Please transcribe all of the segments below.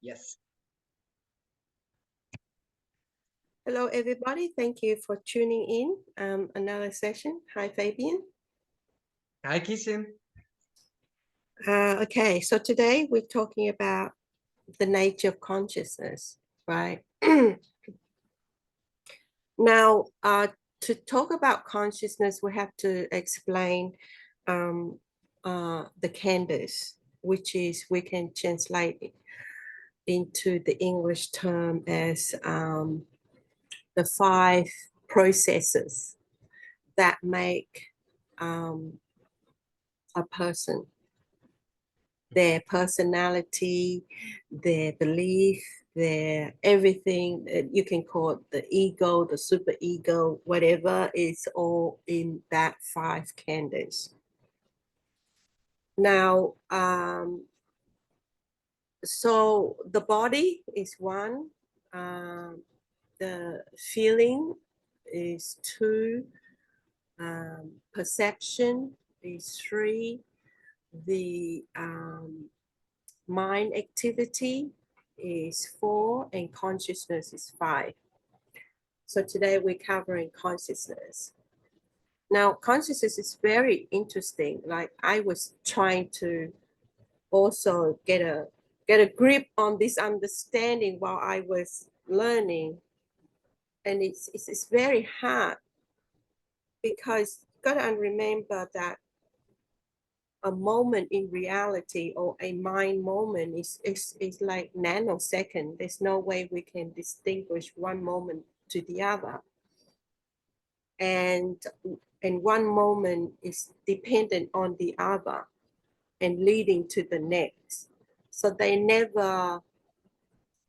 Yes. Hello, everybody. Thank you for tuning in. Another session. Hi, Fabian. Hi, Kishin. Okay, so today we're talking about the nature of consciousness, right? Now, to talk about consciousness, we have to explain the canvas, which is we can translate it into the English term as the 5 processes that make a person, their personality, their belief, their everything. You can call it the ego, the super ego, whatever, is all in that 5 canvas. Now, so the body is 1, the feeling is 2, perception is 3, the mind activity is 4, and consciousness is 5. So today we're covering consciousness. Now, consciousness is very interesting. Like, I was trying to also get a grip on this understanding while I was learning, and it's very hard because you gotta remember that a moment in reality or a mind moment is like nanosecond. There's no way we can distinguish one moment to the other. And one moment is dependent on the other and leading to the next. So they never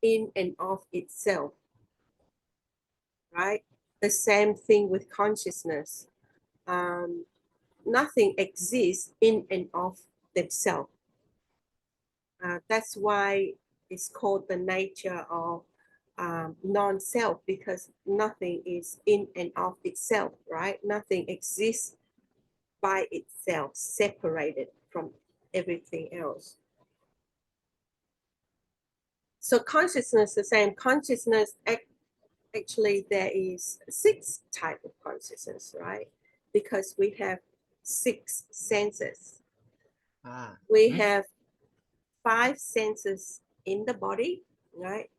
in and of itself, right? The same thing with consciousness. Nothing exists in and of themselves. That's why it's called the nature of non-self, because nothing is in and of itself, right? Nothing exists by itself, separated from everything else. So consciousness, the same consciousness, actually there is 6 types of consciousness, right? Because we have 6 senses. We have 5 senses in the body, right?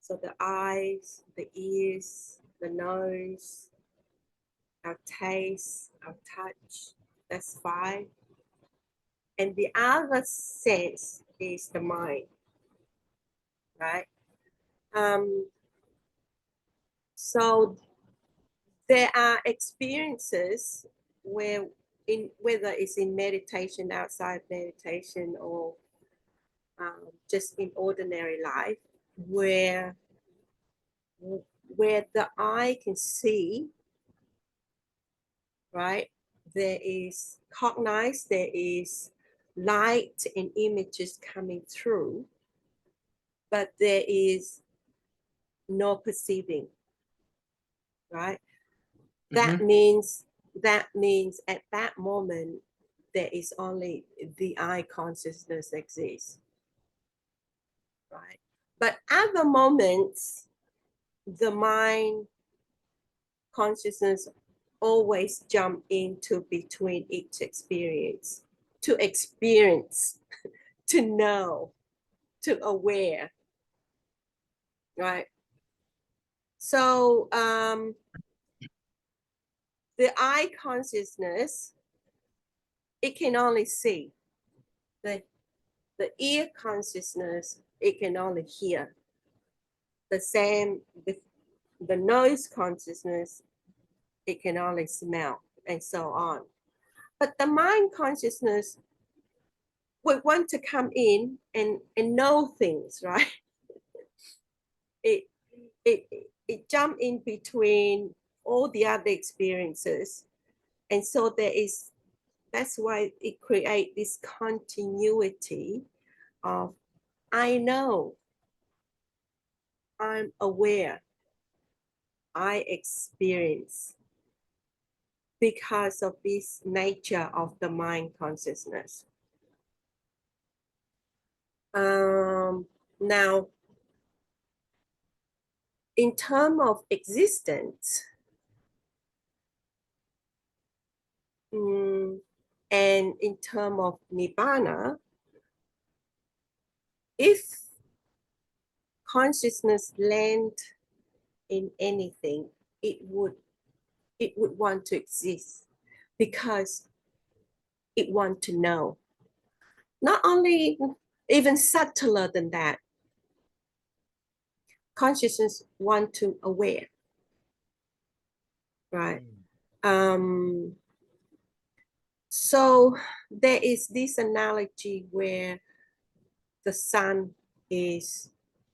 So the eyes, the ears, the nose, our taste, our touch, that's 5. And the other sense is the mind, right? So there are experiences where, in whether it's in meditation, outside meditation, or just in ordinary life, where the eye can see, right? There is cognize, there is light and images coming through, but there is no perceiving, right? That means at that moment there is only the I consciousness exists, right? But other moments, the mind consciousness always jump into between each experience, to experience, to know, to aware, right? So the I consciousness, it can only see. The ear consciousness, it can only hear. The same with the nose consciousness, it can only smell, and so on. But the mind consciousness would want to come in and know things, right? It it jump in between all the other experiences. And so that's why it creates this continuity of I know, I'm aware, I experience, because of this nature of the mind consciousness. Now, in terms of existence, and in terms of Nibana, if consciousness land in anything, it would want to exist because it want to know. Not only, even subtler than that, consciousness want to aware, right? So there is this analogy where the sun is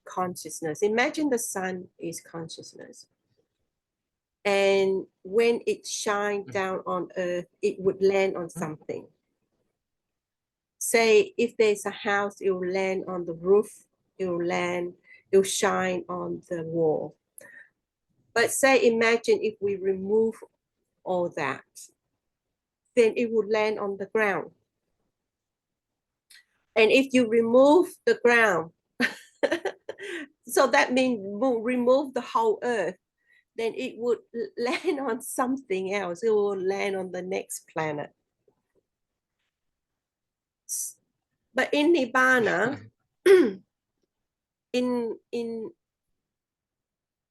consciousness. Imagine the sun is consciousness. And when it shines down on earth, it would land on something. Say if there's a house, it will land on the roof, it will shine on the wall. But say, imagine if we remove all that, then it would land on the ground. And if you remove the ground, so that means remove the whole earth, then it would land on something else. It will land on the next planet. But in Nibana, in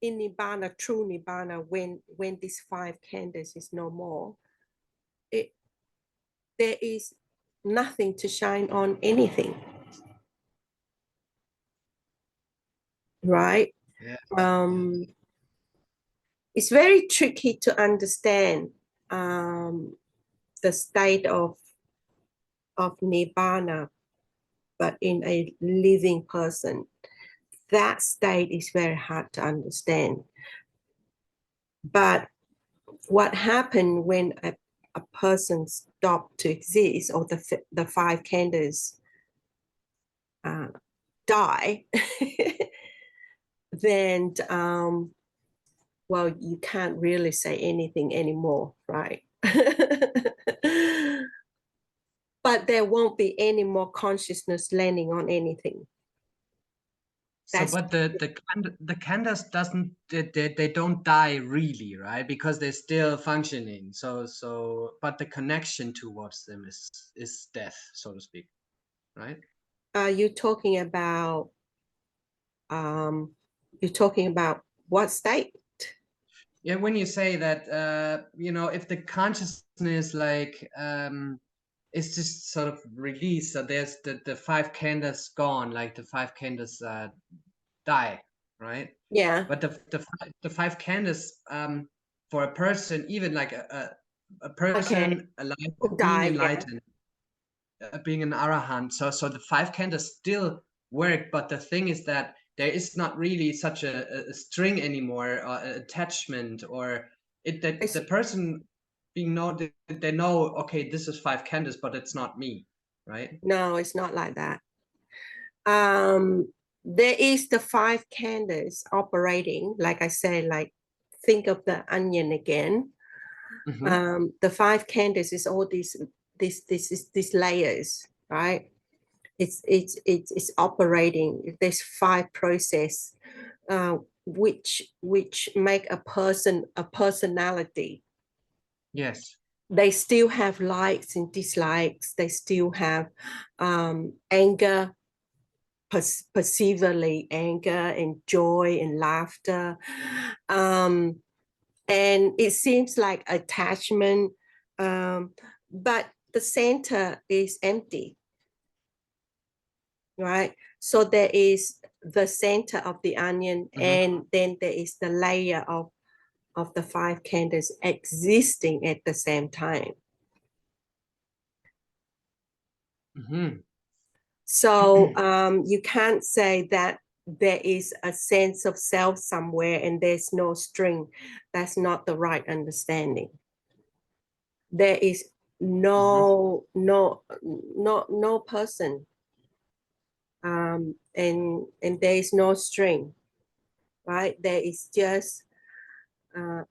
Nibana, true Nibana, when these 5 candles is no more, there is nothing to shine on anything. Right? Yeah. It's very tricky to understand the state of Nibana, but in a living person, that state is very hard to understand. But what happened when a person stopped to exist, or the 5 candles die, then well, you can't really say anything anymore, right? But there won't be any more consciousness landing on anything. So, but the candles doesn't, they don't die really, right? Because they're still functioning. So but the connection towards them is death, so to speak, right? Are you talking about what state? Yeah, when you say that, you know, if the consciousness like is just sort of released, so there's the 5 candles gone, like the 5 candles die, right? Yeah. But the 5 candles for a person, even like a Okay. person alive, being Die, yeah. enlightened, being an arahant, so the 5 candles still work, but the thing is that there is not really such a string anymore, or attachment, or that the person being know, they know, okay, this is 5 candles, but it's not me, right? No, it's not like that. There is the 5 candles operating, like I said, like think of the onion again. The 5 candles is all these layers, right? It's operating. There's 5 process, which make a person a personality. Yes. They still have likes and dislikes. They still have anger, perceivably anger and joy and laughter. And it seems like attachment, but the center is empty, right? So there is the center of the onion, and then there is the layer of the 5 candles existing at the same time. So you can't say that there is a sense of self somewhere and there's no string. That's not the right understanding. There is no person, and there is no string, right? There is just an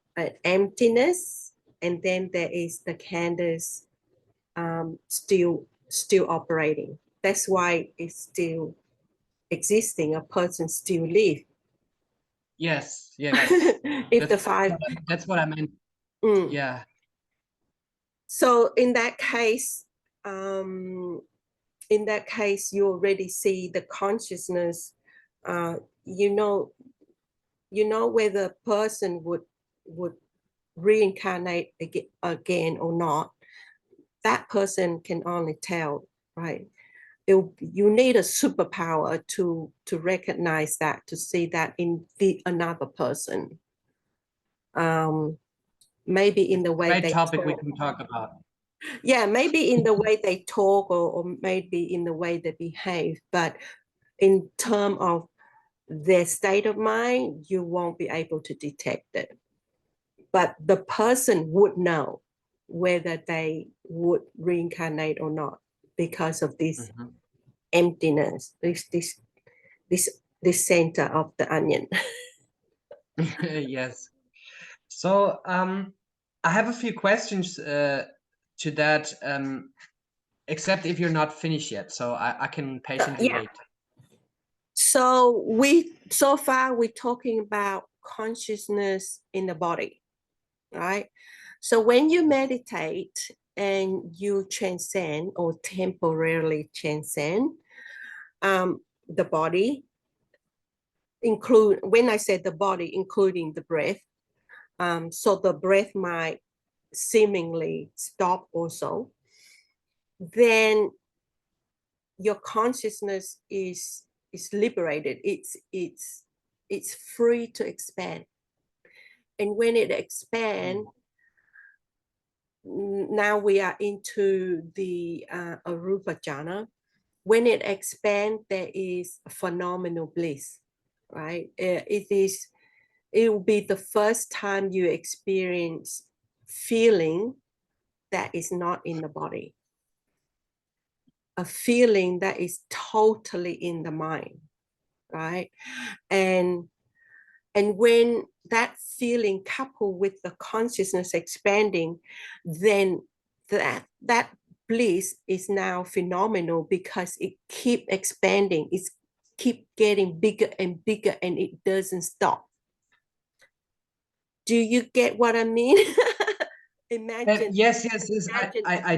emptiness, and then there is the candles still operating. That's why it's still existing, a person still live. Yes, yes. If the five, That's what I meant. mm. Yeah. So in that case, you already see the consciousness. You know whether a person would reincarnate again or not. That person can only tell, right? You need a superpower to recognize that, to see that in another person. Maybe in the way Great they topic talk. we can talk about. Yeah, maybe in the way they talk, or maybe in the way they behave. But in terms of their state of mind, you won't be able to detect it. But the person would know whether they would reincarnate or not, because of this emptiness, this center of the onion. Yes. So I have a few questions to that, except if you're not finished yet, so I can patiently Yeah. wait. So far we're talking about consciousness in the body, right? So when you meditate and you transcend or temporarily transcend the body, when I say the body, including the breath, so the breath might seemingly stop also, then your consciousness is liberated. It's free to expand. And when it expands, now we are into the arupa jhana. When it expands, there is phenomenal bliss, right? It will be the first time you experience feeling that is not in the body, a feeling that is totally in the mind, right? And when that feeling coupled with the consciousness expanding, then that bliss is now phenomenal, because it keep expanding, it's keep getting bigger and bigger, and it doesn't stop. Do you get what I mean? Imagine. Yes, I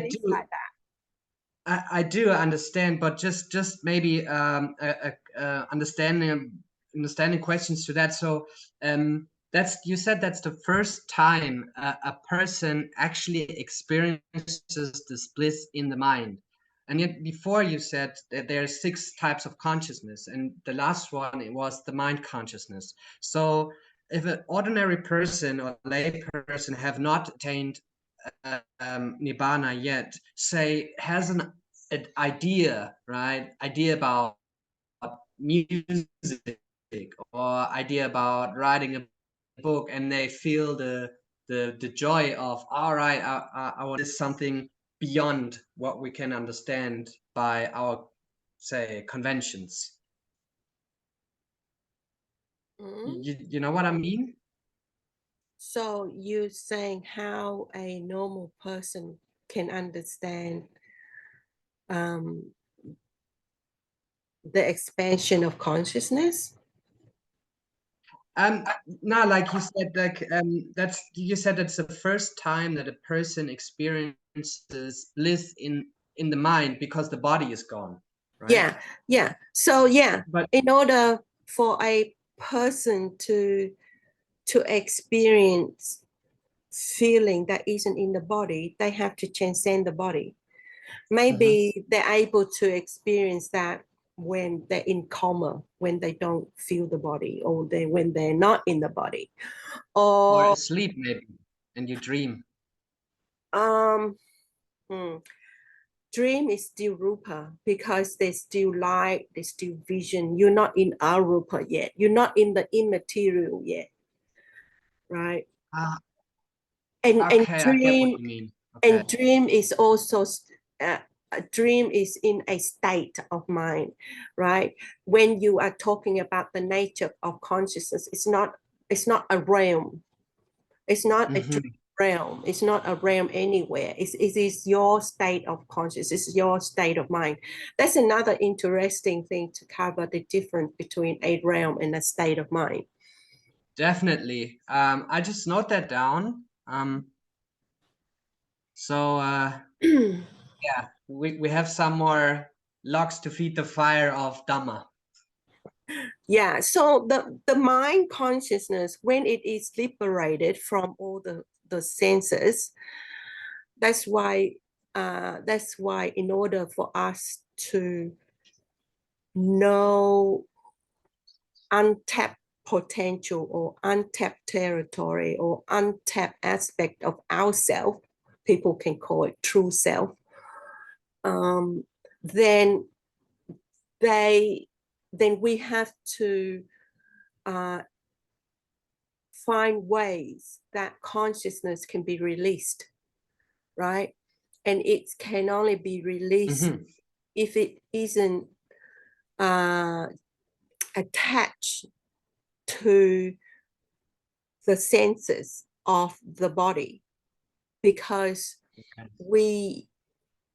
do. Like that. I do understand, but just maybe understanding questions to that. So that's, you said that's the first time a person actually experiences this bliss in the mind, and yet before you said that there are 6 types of consciousness, and the last one, it was the mind consciousness. So if an ordinary person or lay person have not attained Nibana yet, say has an idea, right? Idea about music, or idea about writing a book, and they feel the joy of, all right, I want this something beyond what we can understand by our, say, conventions. You know what I mean? So you're saying how a normal person can understand the expansion of consciousness? No, like you said, like that's, you said that's the first time that a person experiences bliss in the mind, because the body is gone, right? Yeah. So But in order for a person to experience feeling that isn't in the body, they have to transcend the body. Maybe they're able to experience that when they're in coma, when they don't feel the body, or when they're not in the body, or or asleep maybe, and you dream. um dream is still rupa, because there's still light, there's still vision. You're not in arupa yet, you're not in the immaterial yet, right? Ah, And okay, I get what dream you mean. Okay. and dream is also a dream is in a state of mind, right? When you are talking about the nature of consciousness, it's not a realm, it's not a dream, realm. It's not a realm anywhere. It is your state of consciousness. It's your state of mind. That's another interesting thing to cover, the difference between a realm and a state of mind. Definitely. I just note that down. So yeah, we have some more logs to feed the fire of Dhamma. Yeah, so the mind consciousness, when it is liberated from all the senses, that's why in order for us to know untapped potential or untapped territory or untapped aspect of ourself, people can call it true self, then we have to find ways that consciousness can be released, right? And it can only be released if it isn't attached to the senses of the body, because we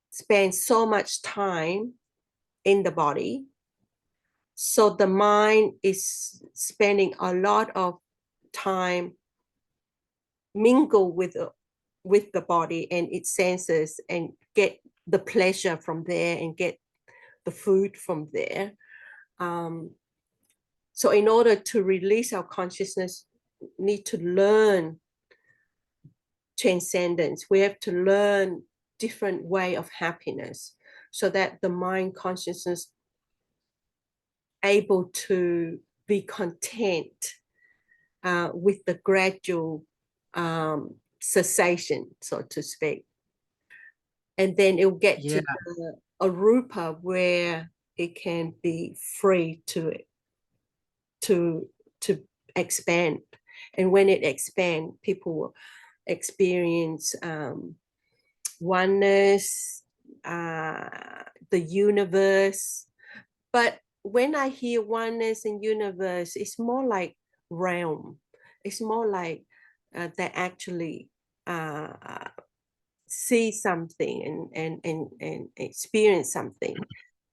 spend so much time in the body. So the mind is spending a lot of time mingle with the body and its senses and get the pleasure from there and get the food from there. So in order to release our consciousness, need to learn transcendence. We have to learn different way of happiness so that the mind consciousness able to be content with the gradual cessation, so to speak. And then it will get to a rupa where it can be free to expand. And when it expands, people will experience oneness, the universe. But when I hear oneness and universe, it's more like realm. It's more like they actually see something and experience something,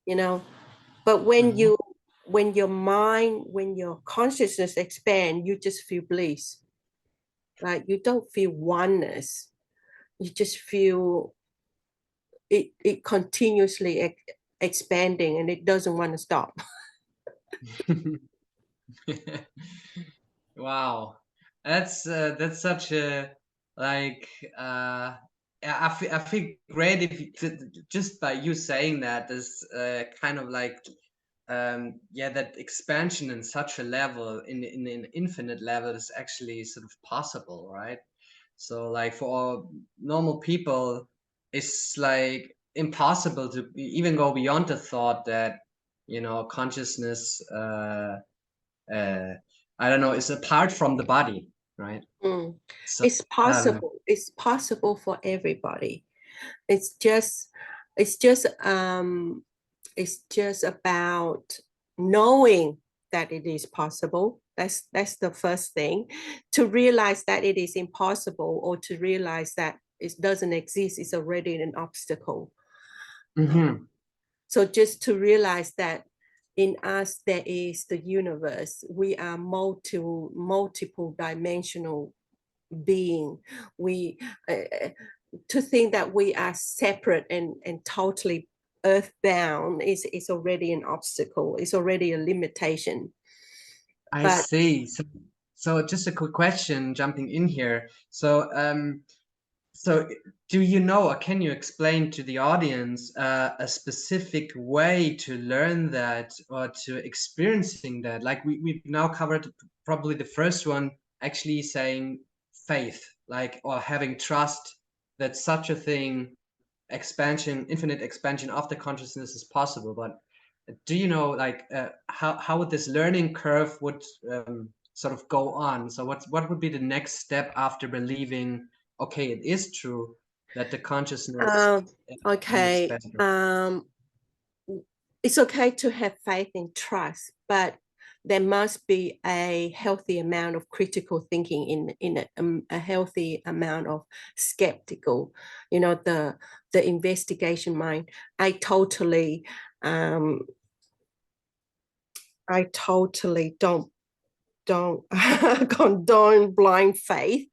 you know. But when your mind, when your consciousness expand, you just feel bliss. Like you don't feel oneness. You just feel it continuously expanding, and it doesn't want to stop. Wow, that's such a like I feel great if just by you saying that is kind of like yeah, that expansion in such a level in an infinite level is actually sort of possible, right? So like for normal people it's like impossible to even go beyond the thought that, you know, consciousness I don't know, is apart from the body, right? So It's possible. It's possible for everybody. It's just about knowing that it is possible. That's the first thing. To realize that it is impossible or to realize that it doesn't exist is already an obstacle. So just to realize that in us there is the universe. We are multiple dimensional being. We to think that we are separate and totally earthbound is already an obstacle. It's already a limitation. I see. So just a quick question jumping in here. So do you know, or can you explain to the audience a specific way to learn that or to experiencing that? Like we've now covered probably the first one, actually saying faith, like, or having trust that such a thing, expansion, infinite expansion of the consciousness is possible. But do you know, like, how would this learning curve would sort of go on? So what would be the next step after believing, okay, it is true that the consciousness can okay. expand? It's okay to have faith and trust, but there must be a healthy amount of critical thinking in a healthy amount of skeptical, the investigation mind. I totally don't condone blind faith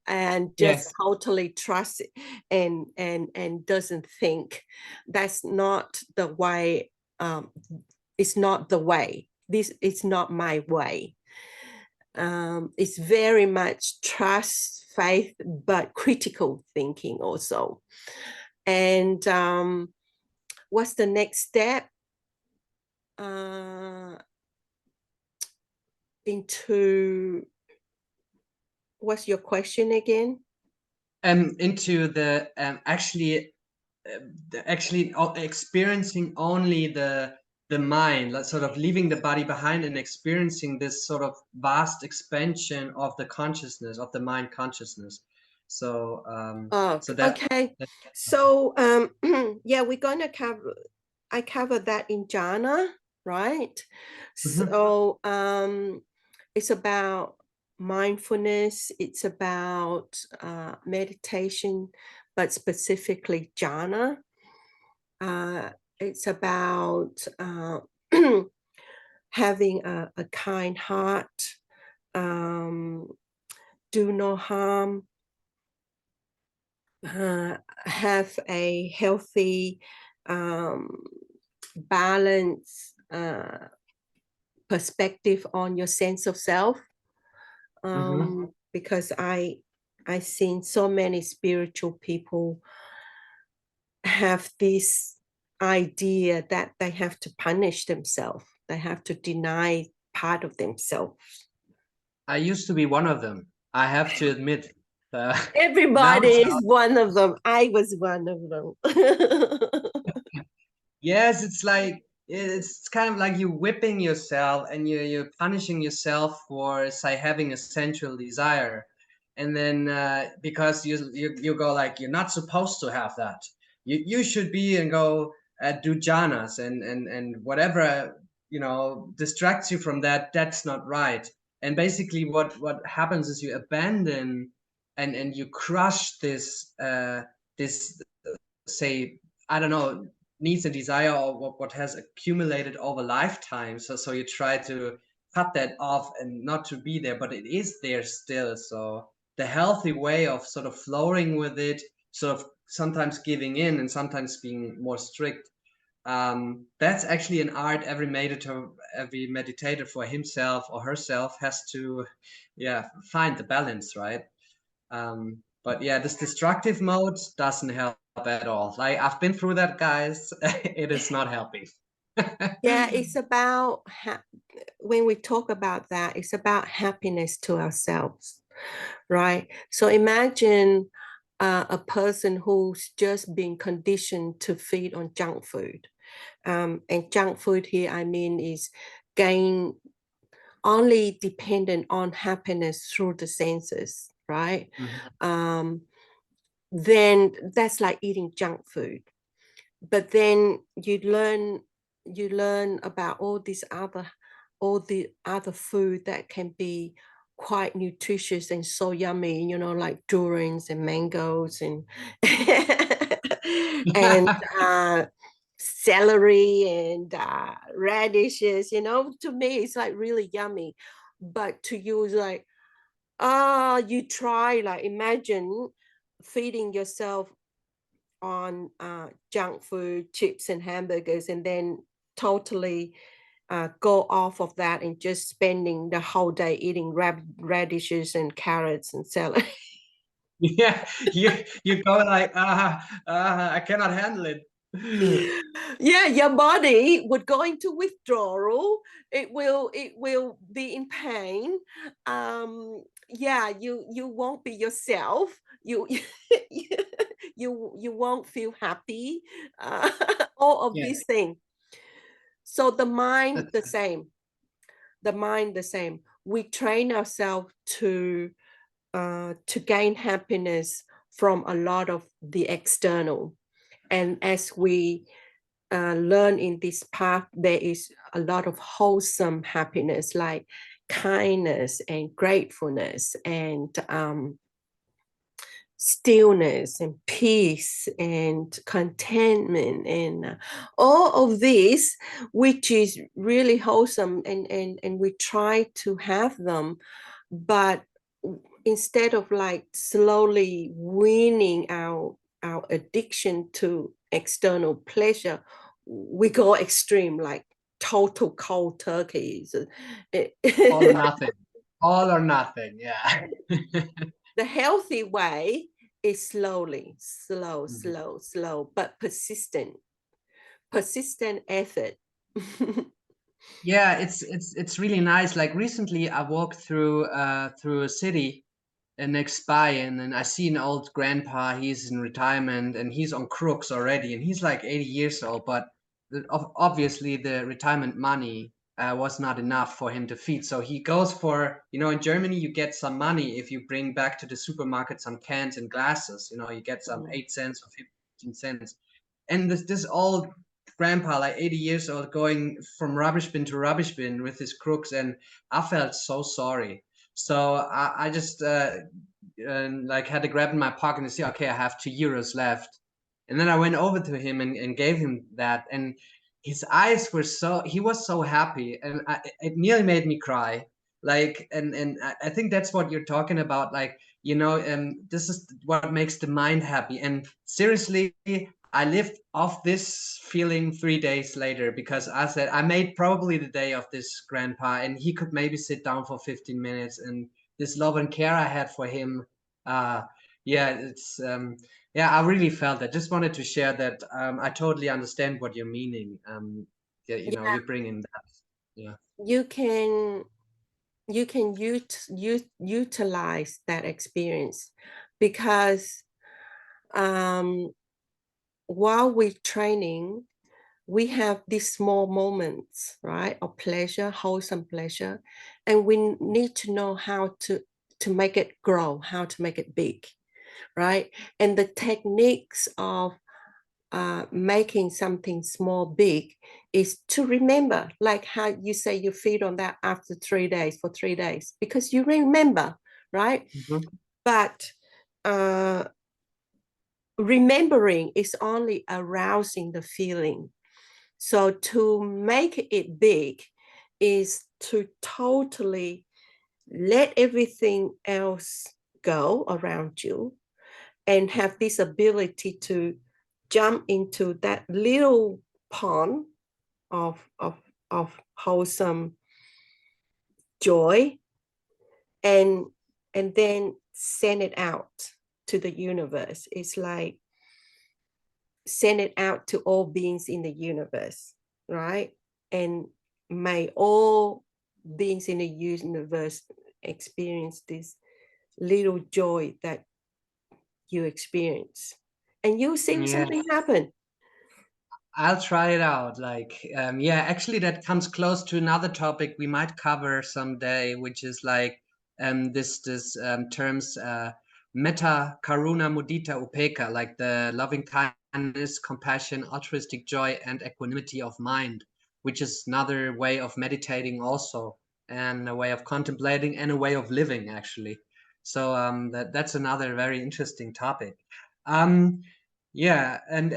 and just Yes. totally trust it and doesn't think. That's not the way. It's not the way. This is not my way. It's very much trust, faith, but critical thinking also. And what's the next step? Into, what's your question again? Into the actually experiencing only the mind, like sort of leaving the body behind and experiencing this sort of vast expansion of the consciousness, of the mind consciousness. So so that okay. So yeah, we're going to I cover that in jhana, right? So it's about mindfulness, it's about meditation, but specifically jhana. It's about having a kind heart, do no harm, have a healthy, balance, perspective on your sense of self. Because I've seen so many spiritual people have this idea that they have to punish themselves, they have to deny part of themselves. I used to be one of them, I have to admit. Now Everybody is one of them. I was one of them. yes, it's like it's kind of like you whipping yourself and you're punishing yourself for, say, having a sensual desire, and then because you go like you're not supposed to have that. You should be and go do jhanas and whatever distracts you from that. That's not right. And basically, what happens is you abandon and you crush this say, I don't know, needs and desire, or what has accumulated over lifetimes. So you try to cut that off and not to be there, but it is there still. So the healthy way of sort of flowing with it, sort of sometimes giving in and sometimes being more strict. That's actually an art every meditator for himself or herself has to, find the balance, right? But yeah, this destructive mode doesn't help at all. Like, I've been through that, guys. It is not helping. Yeah, it's about when we talk about that, it's about happiness to ourselves, right? So imagine a person who's just been conditioned to feed on junk food. And junk food here, I mean, is only dependent on happiness through the senses, right? Then that's like eating junk food. But then you learn about all the other food that can be quite nutritious and so yummy, like durians and mangoes and and celery and radishes. To me it's like really yummy, but to you it's like, you try, like, imagine feeding yourself on junk food, chips and hamburgers, and then totally go off of that and just spending the whole day eating radishes and carrots and celery. Yeah, you go like, I cannot handle it. Yeah, your body would go into withdrawal. It will be in pain. Yeah, you won't be yourself. You you won't feel happy. All of Yeah. these things. So the mind the same. The mind the same. We train ourselves to gain happiness from a lot of the external, and as we learn in this path, there is a lot of wholesome happiness, like kindness and gratefulness and stillness and peace and contentment and all of this, which is really wholesome, and we try to have them, but instead of like slowly weaning our addiction to external pleasure, we go extreme, like total cold turkey. All or nothing. All or nothing. Yeah. The healthy way is slowly, Mhm. slow, but persistent effort. Yeah, it's really nice. Like recently, I walked through a city next by, and then I see an old grandpa. He's in retirement, and he's on crooks already, and he's like 80 years old. But obviously, the retirement money was not enough for him to feed. So he goes for, in Germany, you get some money if you bring back to the supermarket some cans and glasses. You get some 8 cents or 15 cents. And this old grandpa, like 80 years old, going from rubbish bin to rubbish bin with his crooks, and I felt so sorry. So I just like had to grab in my pocket and say, okay, I have €2 left. And then I went over to him and gave him that. And his eyes were he was so happy. And it nearly made me cry. Like, and I think that's what you're talking about. Like, this is what makes the mind happy. And seriously, I lived off this feeling 3 days later, because I said I made probably the day of this grandpa, and he could maybe sit down for 15 minutes, and this love and care I had for him. Uh, yeah, yeah, I really felt that. Just wanted to share that. I totally understand what you're meaning. Yeah, Yeah, you bring in that. Yeah. you can utilize that experience, because while we're training, we have these small moments, right, of pleasure, wholesome pleasure, and we need to know how to make it grow, how to make it big, right? And the techniques of making something small big is to remember, like how you say you feed on that after 3 days, for 3 days, because you remember, right? Mhm. But remembering is only arousing the feeling. So to make it big is to totally let everything else go around you, and have this ability to jump into that little pond of wholesome joy, and then send it out to the universe. It's like send it out to all beings in the universe, right? And may all beings in the universe experience this little joy that you experience, and you'll see Yeah. something happen. I'll try it out. Like, yeah, actually, that comes close to another topic we might cover someday, which is like this terms metta, karuna, mudita, upeka, like the loving kindness, compassion, altruistic joy, and equanimity of mind, which is another way of meditating also, and a way of contemplating, and a way of living actually. So that's another very interesting topic. Um, yeah, and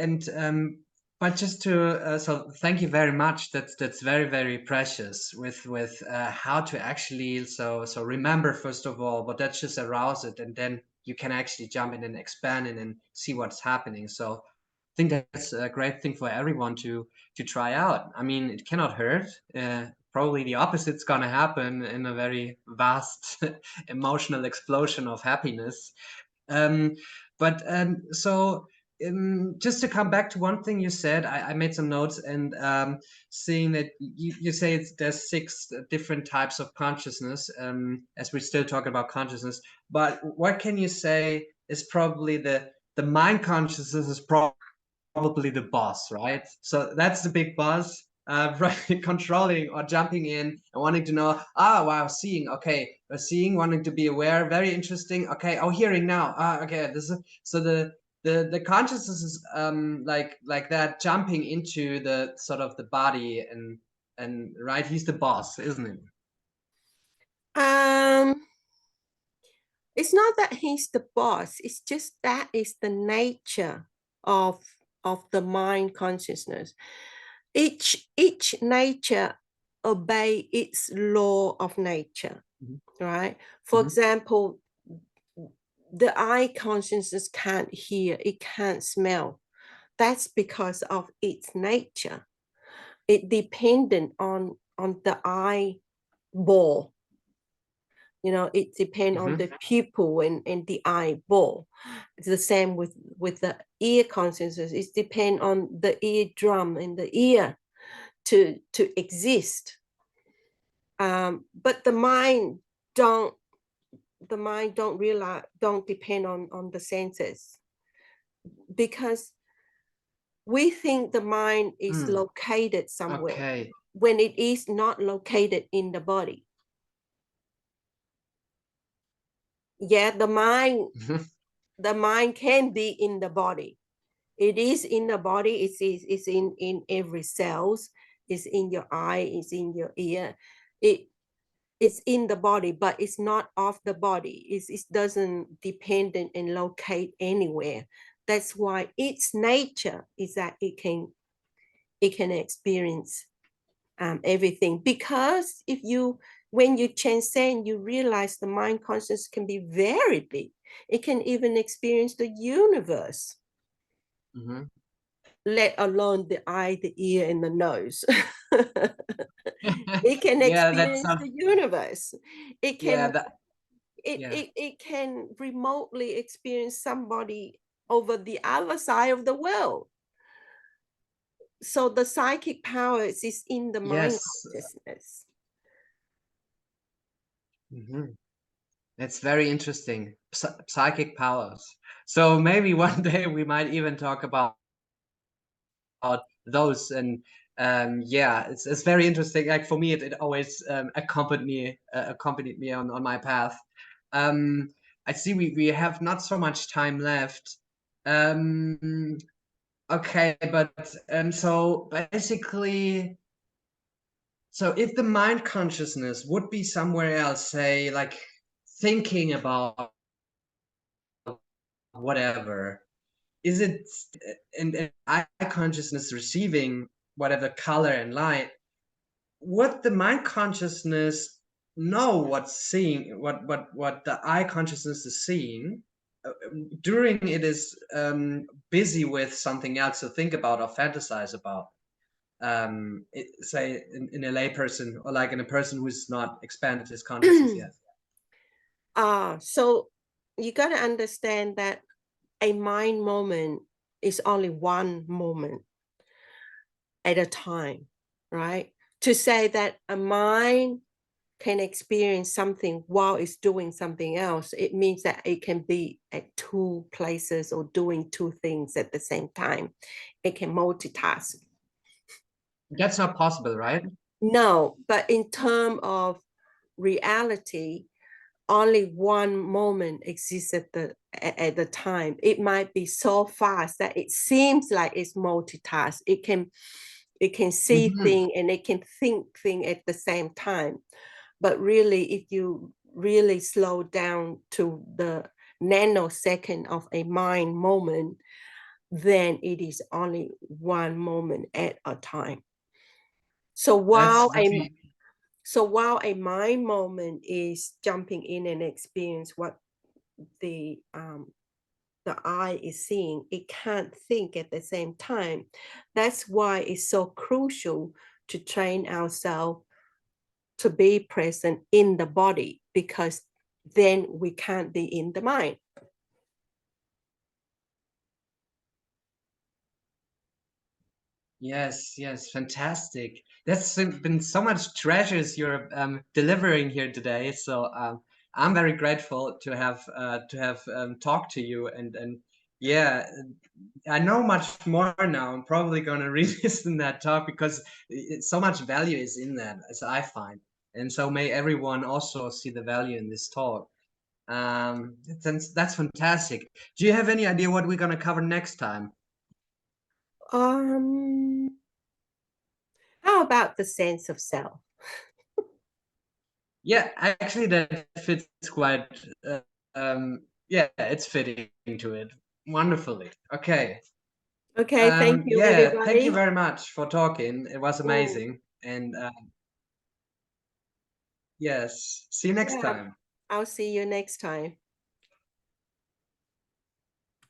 but just to so thank you very much. That's very very precious with how to actually so remember first of all, but that's just arouse it, and then you can actually jump in and expand it and see what's happening. So I think that's a great thing for everyone to try out. I mean, it cannot hurt. Probably the opposite's gonna happen in a very vast emotional explosion of happiness. Um, but so just to come back to one thing you said, I made some notes, and seeing that you say there's 6 different types of consciousness, as we're still talking about consciousness. But what can you say is probably the mind consciousness is probably the boss, right? So that's the big boss, right, controlling or jumping in and wanting to know, wow, seeing, okay, seeing, wanting to be aware, very interesting, okay, oh, hearing now, okay, this is so the consciousness is like that, jumping into the sort of the body, and right, he's the boss, isn't it? It's not that he's the boss, it's just that is the nature of the mind consciousness. Each nature obey its law of nature, right? For example, the eye consciousness can't hear, it can't smell. That's because of its nature. It dependent on the eyeball. You know, it depends on the pupil and the eyeball. It's the same with the ear consciousness. It depends on the eardrum and the ear to exist. But the mind don't realize, don't depend on the senses, because we think the mind is located somewhere, Okay. when it is not located in the body. Yeah, the mind can be in the body. It is in the body. It's in every cells. It's in your eye. It's in your ear. It's in the body, but it's not of the body. It doesn't depend and locate anywhere. That's why its nature is that it can experience everything. Because when you transcend, you realize the mind consciousness can be very big. It can even experience the universe, let alone the eye, the ear, and the nose. It can Yeah, that experience sounds. the universe. It Yeah, can that. Yeah. it can remotely experience somebody over the other side of the world. So the psychic power is in the mind Yes. consciousness. That's very interesting. Psychic powers. So maybe one day we might even talk about those. And yeah, it's very interesting. Like for me, it always accompanied me on my path. I see we have not so much time left. Okay, but so basically, so if the mind consciousness would be somewhere else, say like thinking about whatever, is it, and eye consciousness receiving whatever color and light, would the mind consciousness know what's seeing, what the eye consciousness is seeing during it is busy with something else to think about or fantasize about, say in a lay person, or like in a person who's not expanded his consciousness yet? So you got to understand that a mind moment is only one moment at a time, right? To say that a mind can experience something while it's doing something else, it means that it can be at two places or doing two things at the same time. It can multitask. That's not possible, right? No, but in terms of reality, only one moment exists at the time. It might be so fast that it seems like it's multitask. It can see thing and it can think thing at the same time. But really, if you really slow down to the nanosecond of a mind moment, then it is only one moment at a time. So That's while really. a mind moment is jumping in and experience what the eye is seeing, it can't think at the same time. That's why it's so crucial to train ourselves to be present in the body, because then we can't be in the mind. Yes, yes, fantastic. That's been so much treasures you're delivering here today. So I'm very grateful to have talked to you, and yeah, I know much more now. I'm probably gonna re-listen that talk, because so much value is in that, as I find. And so may everyone also see the value in this talk. That's fantastic. Do you have any idea what we're going to cover next time? How about the sense of self? Yeah, actually, that fits quite. Yeah, it's fitting to it wonderfully. Okay. Okay, thank you, Yeah, thank you everybody. very much for talking. It was amazing. And yes, see you next Yeah, time. I'll see you next time.